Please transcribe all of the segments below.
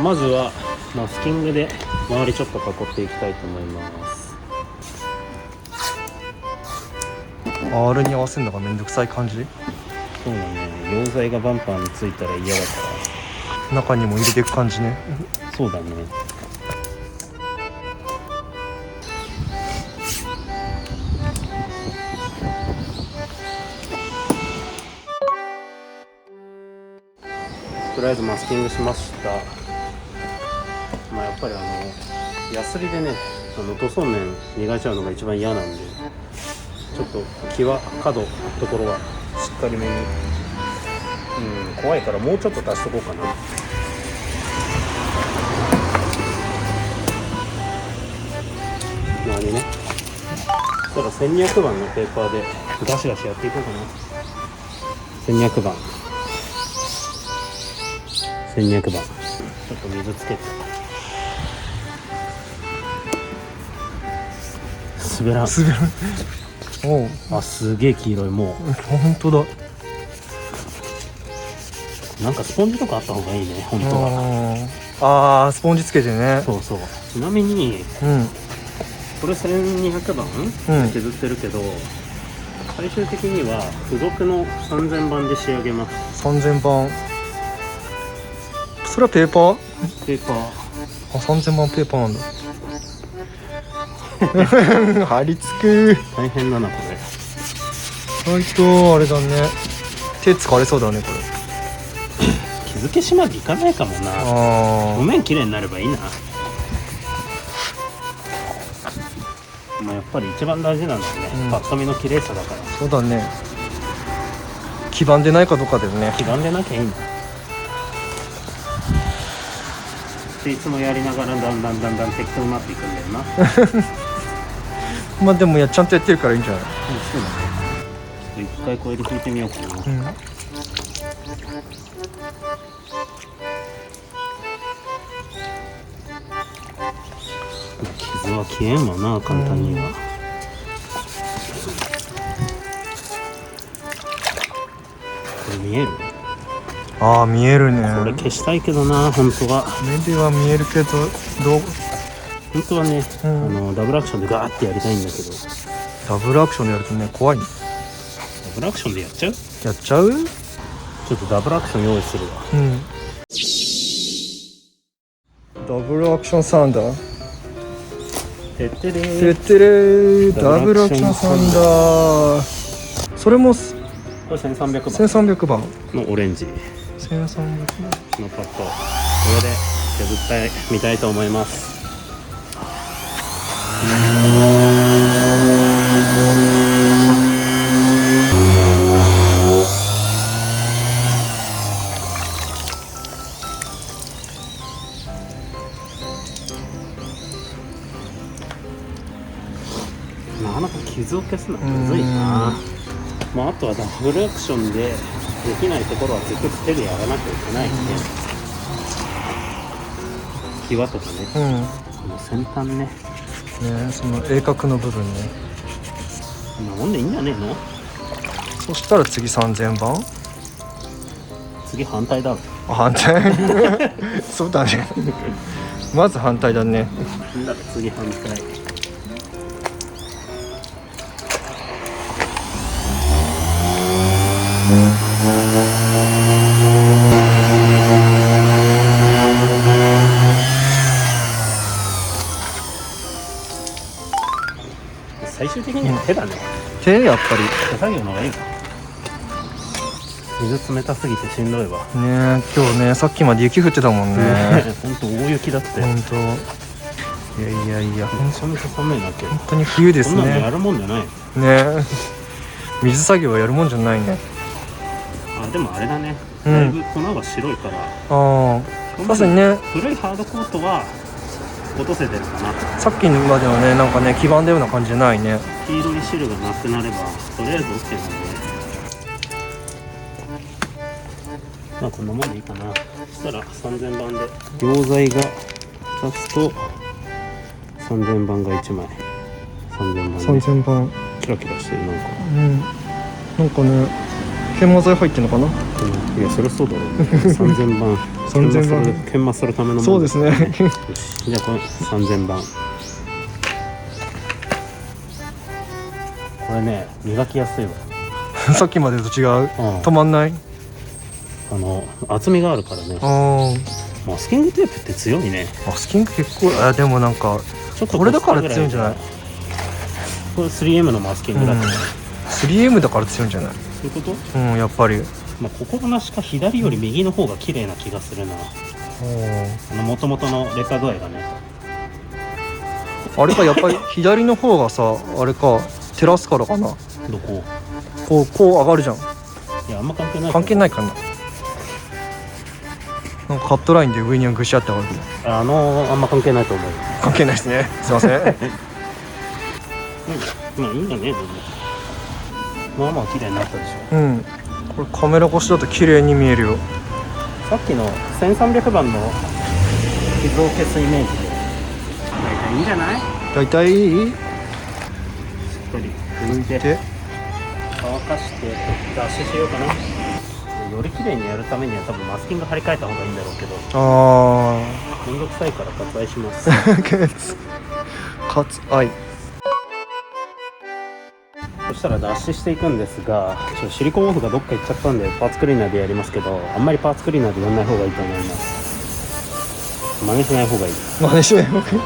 まずはマスキングで周りちょっと囲っていきたいと思います。 R に合わせるのがめんどくさい感じ。そうだね、溶剤がバンパーについたら嫌だか中にも入れていく感じね。ら。そうだね。とりあえずマスキングしました。まあやっぱりヤスリでね、塗装面磨いちゃうのが一番嫌なんで、ちょっと角ところはしっかりめに、怖いからもうちょっと足しとこうかな。周りね。そしたら1200番のペーパーでガシガシやっていこうかな。1200番ちょっと水つけて。滑らん。おう、あ、すげえ黄色い。も本当だ。うなんかスポンジとかあった方がいいね、本当は。スポンジつけてね。そうそう。ちなみにこれ1200番削ってるけど、最終的には付属の3000番で仕上げます。3000番。それはペーパー3000番ペーパーなんだ。貼り付く。大変だなこれ。割とあれだね、手疲れそうだねこれ。傷消しまでいかないかもな。お面綺麗になればいいな。まあやっぱり一番大事なのはね、パッと見の綺麗さだから。そうだね、黄ばんでないかどうかだよね。黄ばんでなきゃいいんだっていつもやりながらだんだん適当になっていくんだよな。まあでもちゃんとやってるからいいんじゃない。そうだね。ちょっと一回これで拭いてみようかな。傷は消えんわな、簡単には。これ見える？見えるね。これ消したいけどな、本当は。目では見えるけど、本当はね、ダブルアクションでガーってやりたいんだけど。ダブルアクションでやるとね、怖いね。ダブルアクションでやっちゃう？やっちゃう？ちょっとダブルアクション用意するわ。ダブルアクションサンダー。てってれてってれー。ダブルアクションサンダー。それもこれ1300番1300番のオレンジ1300番のパッド、これで削ってみたいと思います。なかなか傷を消すのはむずいな。まあ、あとはダブルアクションでできないところは結局手でやらなきゃいけないんで、際とかね、この先端ね、その鋭角の部分ね。こんなもんでいいんじゃねえの？そしたら次3000番。次反対だろ。反対。そうだね。まず反対だね。だって次反対。最終的には手だね。手、やっぱり手作業の方がいいか。水冷たすぎてしんどいわ。ね。今日ね、さっきまで雪降ってたもんね。ほんと大雪だって。ほんと。いやめちゃめちゃ寒いな今日。本当に冬ですね。こんなのやるもんじゃないね。水作業はやるもんじゃないね。でもあれだね、だいぶ粉が白いから、確かにね、古いハードコートは落とせてるかな。さっきまではね、なんかね、黄ばんだような感じじゃないね。黄色い汁がなくなればとりあえず OK なんで、まあこんなもんでいいかな。そしたら3000番で溶剤が2つと3000番が1枚。3000番ね、3000番キラキラしてる。なんかなんかね、研磨剤入ってんのかな。いやそりゃそうだろう3000番3000番研磨するためのものそうですねよしじゃあこれ3000番これね磨きやすいわさっきまでと違う、ん止まんない。厚みがあるからねマスキングテープって強いねマスキング結構でもなんかちょっとこれだから強いんじゃない。これ 3M のマスキングだったね、3M だから強いんじゃない。そういうことやっぱり。心なしか左より右の方が綺麗な気がするな元々の劣化具合がねあれかやっぱり左の方がさあれか照らすからかな。どここう上がるじゃん。いやあんま関係ない関係ないかな。なんかカットラインで上にぐしゃって上がる。あんま関係ないと思う関係ないですね。すいません。まあいいんだねでもまあまあ綺麗になったでしょこれカメラ越しだと綺麗に見えるよ。さっきの1300番の傷を消すイメージで大体いいんじゃないだいたいしっかり拭いてで乾かして脱脂しようかなより綺麗にやるためには多分マスキング貼り替えた方がいいんだろうけどめんどくさいから割愛しますかつ愛。そしたら脱脂していくんですがシリコンオフがどっか行っちゃったんでパーツクリーナーでやりますけどあんまりパーツクリーナーでやんない方がいいと思います真似しない方がいい真似しない方がいい。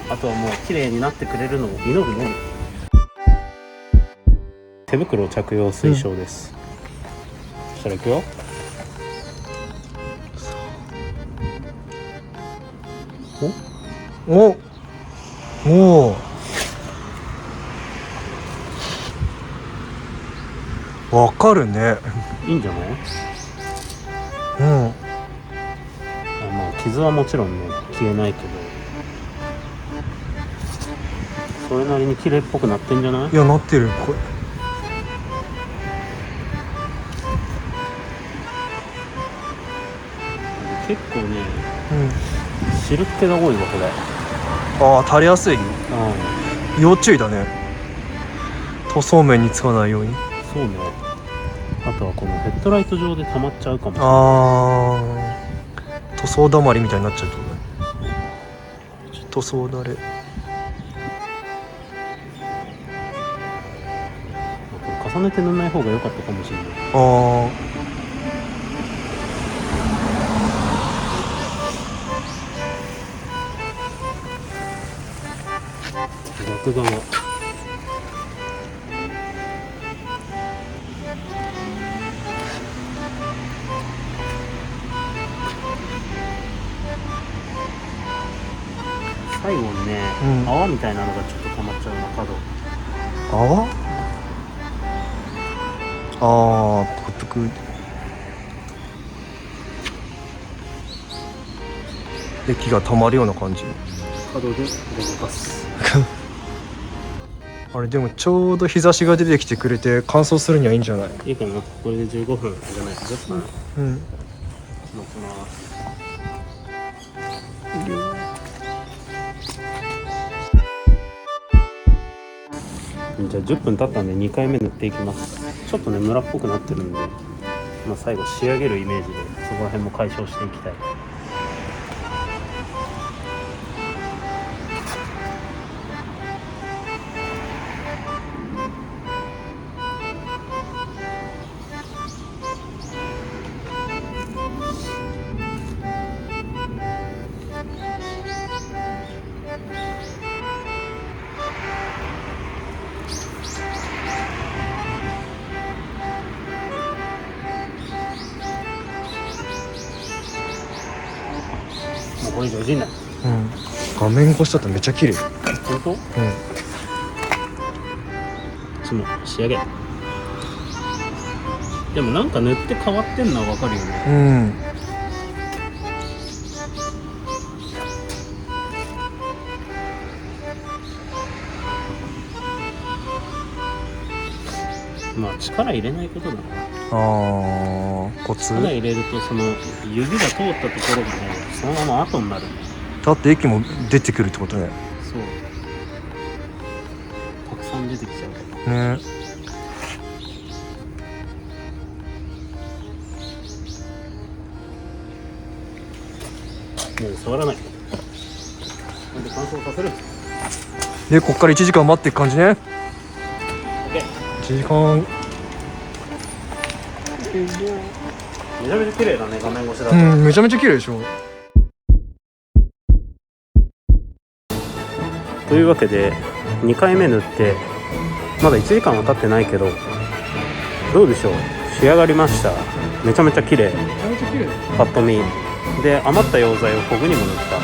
あとはもう綺麗になってくれるのを祈るのみ手袋着用推奨です、そしたらいくよおわかるね。いいんじゃないまあ傷はもちろんね消えないけどそれなりに綺麗っぽくなってんじゃない。いやなってるこれ。結構ね、汁っ気が多いわこれ。垂れやすい。要注意だね。塗装面につかないように。そうね。あとはこのヘッドライト上で溜まっちゃうかもしれない。塗装だまりみたいになっちゃうってことね。塗装だれ。これ重ねて塗んない方が良かったかもしれない。逆側最後にね、泡みたいなのがちょっと溜まっちゃうな角。泡ぷくぷく液が溜まるような感じ。角でごまかすあれでもちょうど日差しが出てきてくれて乾燥するにはいいんじゃない。いいかな。これで15分じゃない10分持ちます。じゃあ10分経ったんで2回目塗っていきます。ちょっとねムラっぽくなってるんで、最後仕上げるイメージでそこら辺も解消していきたい。これ以上いじんない。画面越しだとめっちゃ綺麗。本当？仕上げ。でもなんか塗って変わってんのはわかるよね。力入れないことだな。コツ。力入れるとその指が通ったところがねそのまま後になる。だって駅も出てくるってことね。そうたくさん出てきちゃうね。もう触らないなんで乾燥させるでこっから1時間待っていく感じね。 OK 1時間。めちゃめちゃ綺麗だね画面越しだと、うんめちゃめちゃ綺麗でしょ。というわけで2回目塗ってまだ1時間は経ってないけどどうでしょう。仕上がりました。めちゃめちゃ綺麗。めちゃめちゃ綺麗。パッと見で余った溶剤をコグにも塗った。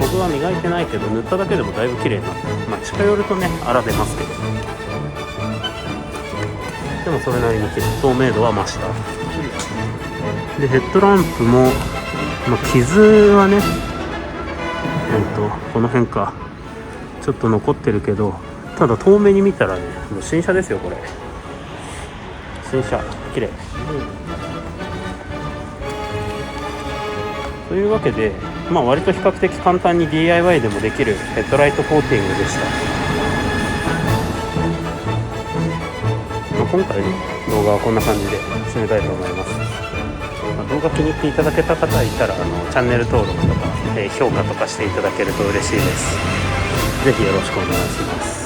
コグは磨いてないけど塗っただけでもだいぶ綺麗になった。まあ近寄るとね荒出ますけどでもそれなりに綺麗。透明度は増した。でヘッドランプも、傷はねこの辺かちょっと残ってるけど、ただ遠目に見たらねもう新車ですよこれ。新車綺麗。というわけで割と比較的簡単に DIY でもできるヘッドライトコーティングでした。今回の動画はこんな感じで締めたいと思います。動画気に入っていただけた方いたらチャンネル登録とか、評価とかしていただけると嬉しいです。ぜひよろしくお願いします。